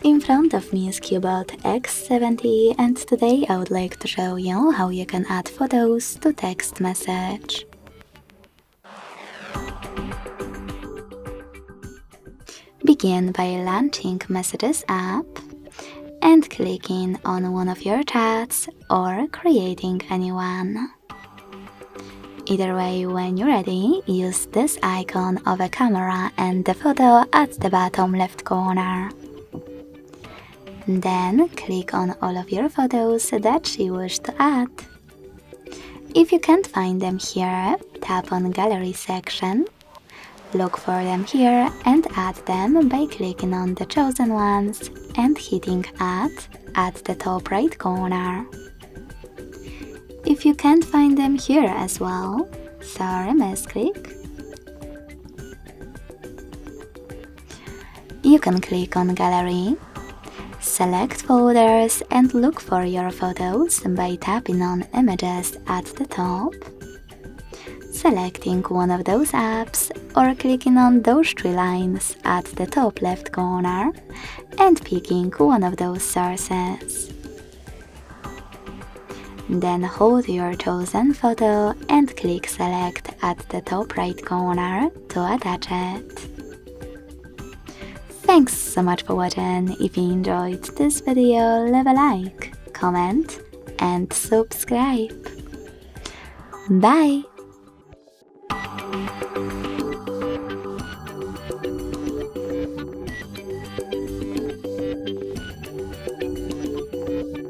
In front of me is CUBOT X70 and today I would like to show you how you can add photos to text message. Begin by launching Messages app and clicking on one of your chats or creating a new one. Either way, when you're ready, use this icon of a camera and the photo at the bottom left corner. Then click on all of your photos that you wish to add. If you can't find them here, tap on Gallery section, look for them here and add them by clicking on the chosen ones and hitting Add at the top right corner. If you can't find them here as well, misclick, you can click on Gallery, select Folders and look for your photos by tapping on Images at the top, selecting one of those apps or clicking on those three lines at the top left corner and picking one of those sources. Then hold your chosen photo and click Select at the top right corner to attach it. Thanks so much for watching. If you enjoyed this video, leave a like, comment and subscribe. Bye!